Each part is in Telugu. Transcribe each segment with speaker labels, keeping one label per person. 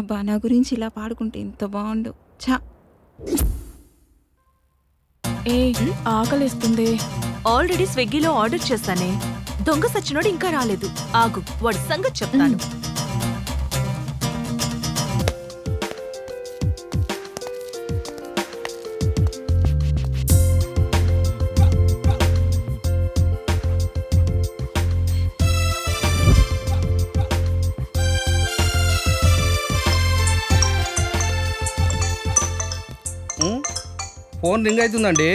Speaker 1: అబ్బా నా గురించి ఇలా పాడుకుంటే ఎంత బాగుండు. ఛా
Speaker 2: ఏ ఆకలిస్తుంది.
Speaker 3: ఆల్రెడీ స్విగ్గీలో ఆర్డర్ చేశానే. దొంగ సచ్చినోడు ఇంకా రాలేదు. ఆగు, వాడి సంగతి చెప్తాను.
Speaker 4: ఫోన్ రింగ్ అవుతుందండి.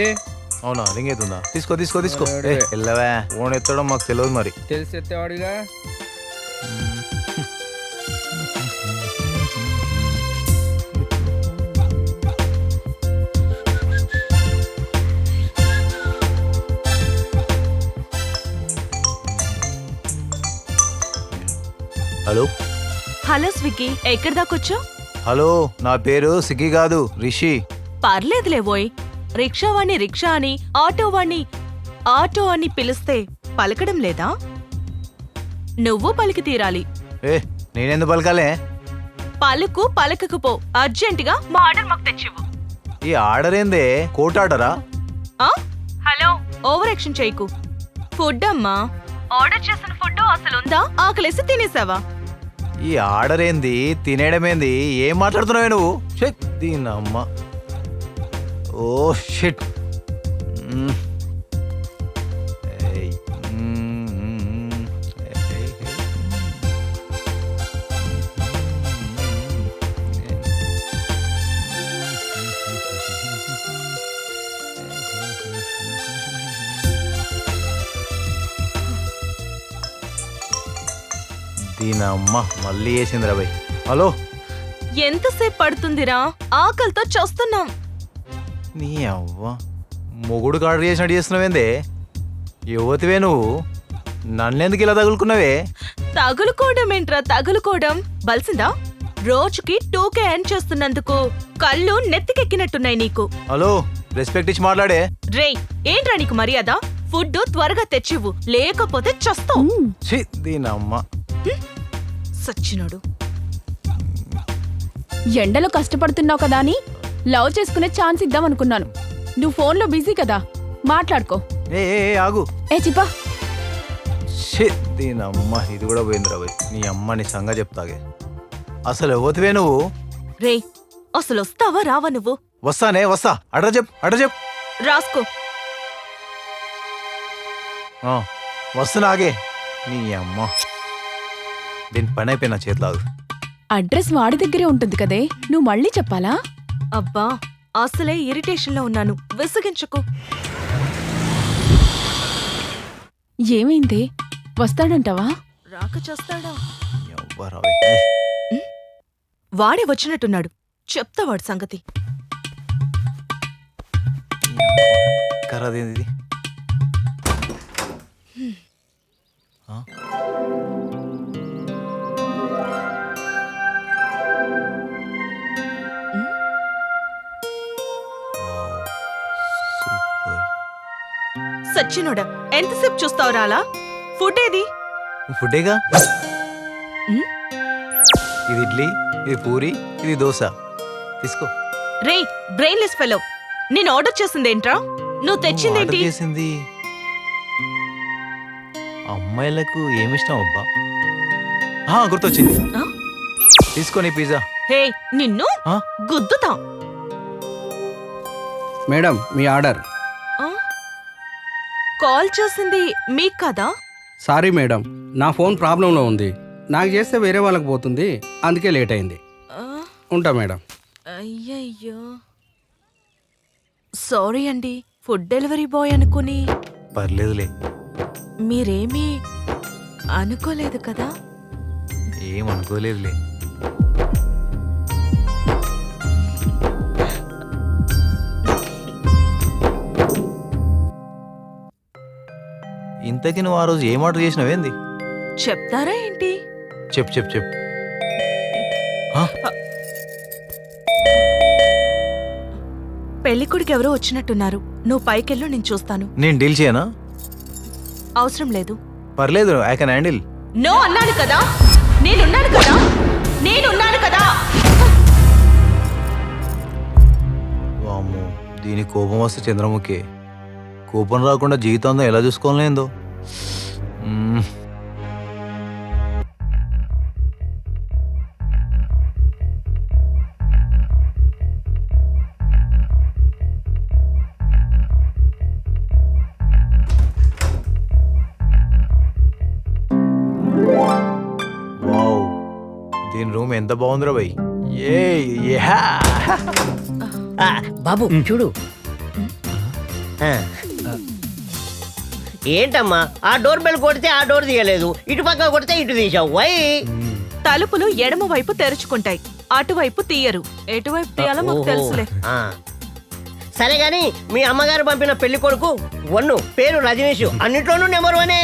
Speaker 5: అవునా, రింగ్ అవుతుందా? తీసుకో తీసుకో తీసుకో. వెళ్ళవా, ఫోన్ ఎత్తడం మాకు తెలియదు మరి.
Speaker 4: తెలిసి ఎత్తేవాడిగా.
Speaker 5: హలో
Speaker 3: హలో స్విగ్గీ, ఎక్కడి దాకొచ్చావు?
Speaker 5: హలో, నా పేరు సిగ్గి కాదు, రిషి.
Speaker 3: పర్లేదులేవోయ్. రిక్షా వాణ్ణి రిక్షా అని, ఆటో వాణ్ణి ఆటో అని పిలిస్తే పలకడం లేదా? నువ్వు పలికి తీరాలి.
Speaker 5: ఏ నేనెందుకు పలకాలే?
Speaker 3: పలుకు పలకకపో. అర్జెంటుగా మా ఆర్డర్ మాకు తెచ్చివ్వు.
Speaker 5: ఈ ఆర్డర్ ఏందే? కోట్ ఆర్డరా?
Speaker 3: హలో, ఓవర్ యాక్షన్ చేయకు. ఫుడ్ అమ్మా. ఆర్డర్ చేసిన ఫుడ్ అసలుందా? ఆకలేసి తినేసావా?
Speaker 5: ఈ ఆర్డర్ ఏంది, తినేయడం ఏంది? ఏం మాట్లాడుతున్నావే నువ్వు? షిట్, దీనమ్మ. Oh shit. దీనమ్మ మళ్ళీ వేసింది రా భయ్. హలో,
Speaker 3: ఎంతసేపు పడుతుందిరా? ఆకలితో చస్తున్నాం.
Speaker 5: నీ అవ్వ, మొగుడు ఆర్డర్ చేసినట్టు చేస్తున్నావేందే? యువతివే నువ్వు, నన్నెందుకు ఇలా తగులుకున్నావే?
Speaker 3: తగులుకోవడం ఏంట్రా తగులుకోవడం? బలిసిందా? రోజుకి 2K ఎర్న్ చేస్తున్నందుకు కళ్ళు నెత్తికెక్కినట్టున్నాయి నీకు.
Speaker 5: హలో, రెస్పెక్ట్ ఇచ్చి మాట్లాడే.
Speaker 3: రేయ్, ఏంట్రా నీకు మర్యాద? ఫుడ్ త్వరగా తెచ్చివ్వు, లేకపోతే చస్తావు.
Speaker 5: ఛీ, దీనమ్మ.
Speaker 3: సచ్చినోడు.
Speaker 2: ఎండలో కష్టపడుతున్నావు కదా అని లవ్ చేసుకునే ఛాన్స్ ఇద్దాం అనుకున్నాను. నువ్వు ఫోన్లో బిజీ కదా, మాట్లాడుకో.
Speaker 5: ఏ ఆగు.
Speaker 2: ఏ చిపా.
Speaker 5: ఛీ, దీనమ్మ, ఇది కూడా పోయింది రా భయ్. నీ అమ్మ నీ సంగ చెప్తాగే. అసలు యువతివే నువ్వు.
Speaker 3: రేయ్, అసలు వస్తావా రావా నువ్వు?
Speaker 5: వస్తానే, వస్తా. అడ్రస్ చెప్పు.
Speaker 3: రాసుకో.
Speaker 5: వస్తున్నా, ఆగే. నీ అమ్మ, దీని పని అయిపోయిన చేతిలాగు.
Speaker 2: అడ్రస్ వాడి దగ్గరే ఉంటుంది కదే, నువ్వు మళ్ళీ చెప్పాలా?
Speaker 3: అబ్బా, అసలే ఇరిటేషన్ లో ఉన్నాను, విసిగించకు.
Speaker 2: ఏమైంది? వస్తాడంటావా?
Speaker 3: రాక చేస్తాడా?
Speaker 5: ఎవ్వరావే.
Speaker 3: వాడే వచ్చినట్టున్నాడు, చెప్తా వాడి సంగతి.
Speaker 5: కర్రదేంది?
Speaker 3: సచ్చినోడా, ఎంతసేపు చూస్తావురా అలా? ఫుడ్ ఏది?
Speaker 5: ఫుడ్డేగా. ఇది ఇడ్లీ, ఇది పూరి, ఇది దోశ. తీసుకో.
Speaker 3: రేయ్, బ్రెయిన్లెస్ ఫెలో, నేను ఆర్డర్ చేసిందేంట్రా? నువ్వు తెచ్చిందేంటి?
Speaker 5: ఆర్డర్ చేసింది అమ్మాయిలకు ఏమిష్టం అబ్బా? గుర్తొచ్చింది. తీసుకోని పిజ్జా.
Speaker 3: హే, నిన్ను గుద్దుతా.
Speaker 4: మేడం, మీ ఆర్డర్.
Speaker 3: కాల్ చేసింది మీకు కదా?
Speaker 4: సారీ మేడం, నా ఫోన్ ప్రాబ్లంలో ఉంది. నాకు చేస్తే వేరే వాళ్ళకి పోతుంది, అందుకే లేట్ అయింది. ఉంటా మేడం.
Speaker 3: అయ్యయ్యో, సారీ అండి. ఫుడ్ డెలివరీ బాయ్ అనుకుని.
Speaker 5: పర్లేదులే.
Speaker 3: మీరేమీ అనుకోలేదు కదా?
Speaker 5: ఏమనుకోలేదులే. ఇంతకీ నువ్వు ఆ రోజు ఏం ఆర్డర్ చేసినావేంది?
Speaker 3: చెప్తారా ఏంటి?
Speaker 5: చెప్పు.
Speaker 3: పెళ్ళికొడుకు ఎవరో వచ్చినట్టున్నారు. నువ్వు పైకెళ్ళు, నేను చూస్తాను.
Speaker 5: నేను డీల్ చేయనా?
Speaker 3: అవసరం లేదు.
Speaker 5: పర్లేదు, ఐ కెన్ హ్యాండిల్.
Speaker 3: నో అన్నాను కదా, నేనున్నాను కదా.
Speaker 5: దీనికి కోపం వస్తే చంద్రముఖి, కోపం రాకుండా జీవితంలో ఎలా చూసుకోలేందో. వావ్, దీని రూమ్ ఎంత బాగుందిరా భయ్. ఏ యా.
Speaker 6: బాబు చూడు. ఏంటమ్మా ఆ డోర్ బెల్ కొడితే ఆ డోర్ తీయలేదు, ఇటు పక్క కొడితే ఇటు తీసావు. వై?
Speaker 3: తలుపులు ఎడమ వైపు తెరుచుకుంటాయి, అటువైపు తీయరు. ఎటువైపు తీయాలో మాకు తెలుసులే.
Speaker 6: సరే గాని మీ అమ్మగారు పంపిన పెళ్లి కొడుకు వన్ను, పేరు రజనీష్, అన్నిట్లోనూ నెంబర్ 1.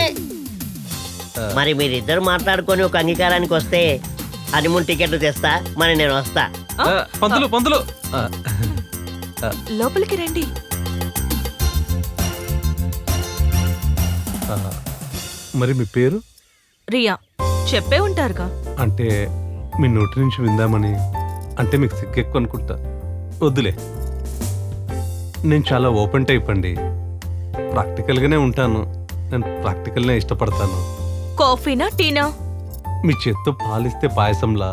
Speaker 6: మరి మీరిద్దరు మాట్లాడుకొని ఒక అంగీకారానికి వస్తే హనీమూన్ టికెట్లు తెస్తా, మరి నేను వస్తా.
Speaker 7: పంతులు
Speaker 3: లోపలికి రండి.
Speaker 7: మరి మీ పేరు?
Speaker 3: రియా. చెప్పే ఉంటారుగా.
Speaker 7: అంటే మీ నోటి నుంచి విందామని. అంటే మీకు సిగ్గెక్కువ అనుకుంటా. వద్దులే, నేను చాలా ఓపెన్ టైప్ అండి. ప్రాక్టికల్గానే ఉంటాను. నేను ప్రాక్టికల్నే ఇష్టపడతాను.
Speaker 3: కాఫీనా టీనా?
Speaker 7: మీ చేత్తో పాలిస్తే పాయసంలా,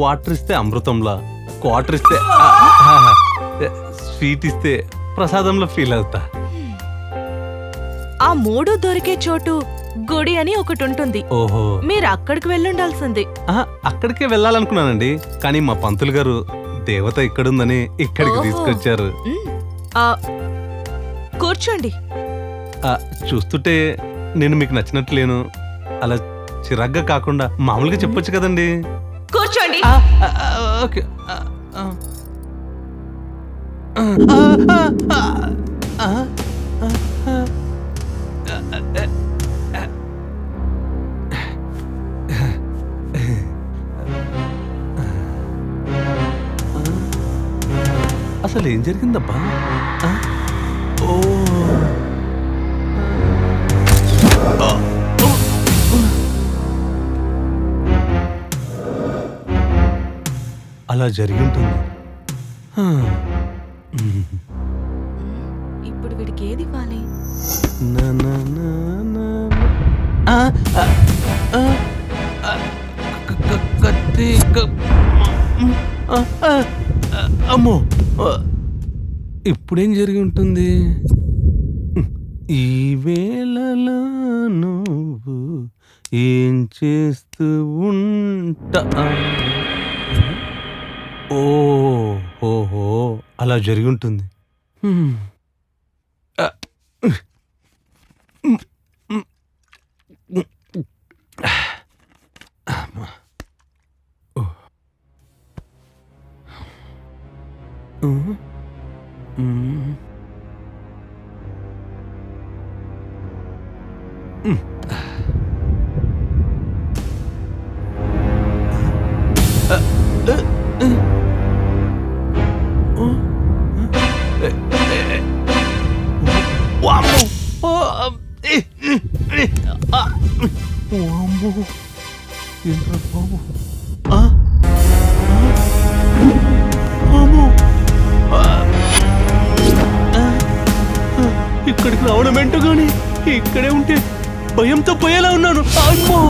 Speaker 7: వాటర్ ఇస్తే అమృతంలా, క్వార్టర్ ఇస్తే స్వీట్ ఇస్తే ప్రసాదంలో ఫీల్ అవుతా.
Speaker 3: ఆ 3 దొరికే చోటు గుడి అని ఒకటి ఉంటుంది.
Speaker 7: ఓహో,
Speaker 3: మీరు అక్కడికి వెళ్ళుండాల్సింది.
Speaker 7: అక్కడికే వెళ్ళాలనుకున్నానండి, కానీ మా పంతులు గారు దేవత ఇక్కడుందని ఇక్కడికి
Speaker 3: ఓహో.
Speaker 7: తీసుకొచ్చారు.
Speaker 3: ఆ, కూర్చోండి.
Speaker 7: చూస్తుంటే నేను మీకు నచ్చినట్లేను. అలా చిరాగ్గా కాకుండా మామూలుగా చెప్పొచ్చు కదండి.
Speaker 3: కూర్చోండి.
Speaker 7: ఓకే. అసలు ఏం జరిగిందబ్బా? ఓ, అలా జరిగి ఉంటుంది.
Speaker 3: ఇప్పుడు వీడికి ఏది ఇవ్వాలి?
Speaker 7: నా నా నా నా కత్తి అమ్మో, ఇప్పుడేం జరిగి ఉంటుంది? ఈ వేళలో నువ్వు ఏం చేస్తూ ఉంటా? ఓహో, అలా జరిగి ఉంటుంది. ఏంట్రా బాబు? ఇక్కడికి రావడం ఏంటో గాని ఇక్కడే ఉంటే భయంతో పోయేలా ఉన్నాను. అమ్మా,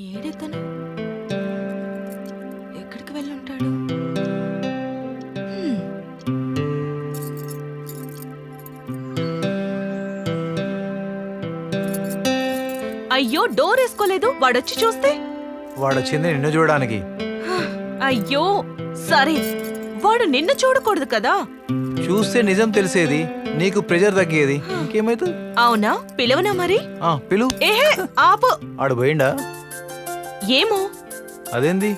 Speaker 3: ఏడెతను ఎక్కడికి వెళ్ళుంటాడు? అయ్యో, డోర్ వేసుకోలేదు. వాడొచ్చి చూస్తే?
Speaker 5: వాడొచ్చింది నిన్ను చూడడానికి.
Speaker 3: అయ్యో సరే, వాడు నిన్ను చూడకూడదు కదా.
Speaker 5: చూస్తే నిజం తెలిసేది, నీకు ప్రెజర్ తగ్గేది. ఇంకేమైతుంది?
Speaker 3: అవునా? పిలవనా మరి?
Speaker 5: పిలు.
Speaker 3: ఏహే ఆపు.
Speaker 5: ఆడు పోయిండా?
Speaker 3: ఏమో,
Speaker 5: అదేంది?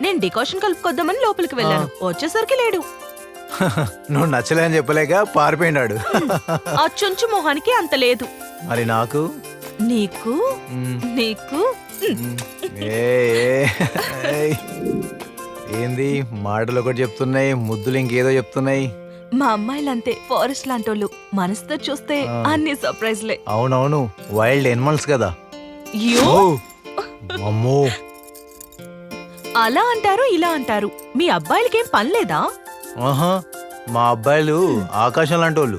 Speaker 3: నేను డికాషన్ కలుపుకొద్దామని లోపలికి వెళ్ళాను. వచ్చేసరికి లేడు.
Speaker 5: నువ్వు నచ్చలే అని చెప్పలేక పారిపోయినాడు.
Speaker 3: ఆ చుంచు మొహానికి అంత లేదు.
Speaker 5: మరి నాకు
Speaker 3: నీకు నీకు
Speaker 5: ఏంది మాటలు ఒకటి చెప్తున్నాయి, ముద్దులు ఇంకేదో చెప్తున్నాయి.
Speaker 3: మా అమ్మాయిలంతే, ఫారెస్ట్ లాంటోళ్ళు. మనసుతో చూస్తే అన్ని సర్ప్రైజ్లే.
Speaker 5: అవునవును, వైల్డ్ ఎనిమల్స్ కదా.
Speaker 3: యో
Speaker 5: అమ్మో,
Speaker 3: అలా అంటారు ఇలా అంటారు మీ అబ్బాయిలకేం పని లేదా?
Speaker 5: ఆహా, మా అబ్బాయిలు ఆకాశం లాంటి వాళ్ళు.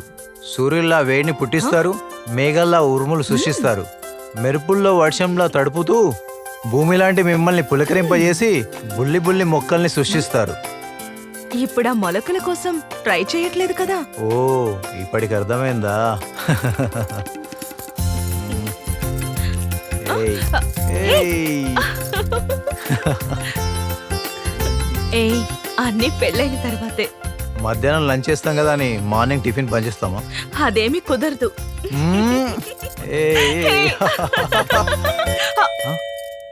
Speaker 5: సూర్యుల్లా వేడిని పుట్టిస్తారు, మేఘల్లా ఉరుములు సృష్టిస్తారు, మెరుపుల్లో వర్షంలా తడుపుతూ భూమి లాంటి మిమ్మల్ని పులకరింపజేసి బుల్లి బుల్లి మొక్కల్ని సృష్టిస్తారు.
Speaker 3: ఇప్పుడు ఆ మొలకల కోసం ట్రై చేయట్లేదు కదా?
Speaker 5: ఓ, ఇప్పటికి అర్థమైందా? ఏయ్, ఏయ్.
Speaker 3: ఏయ్, అన్నీ పెళ్ళైన తర్వాతే.
Speaker 5: మధ్యాహ్నం లంచ్ చేస్తాం కదా అని మార్నింగ్ టిఫిన్ పనిచేస్తామా?
Speaker 3: అదేమీ కుదరదు.
Speaker 5: ఏయ్.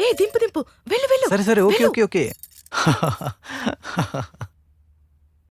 Speaker 3: ఏ దింపు దింపు, వెళ్ళు వెళ్ళు.
Speaker 5: సరే సరే, ఓకే
Speaker 3: వెళ్ళు.
Speaker 5: Okay okay.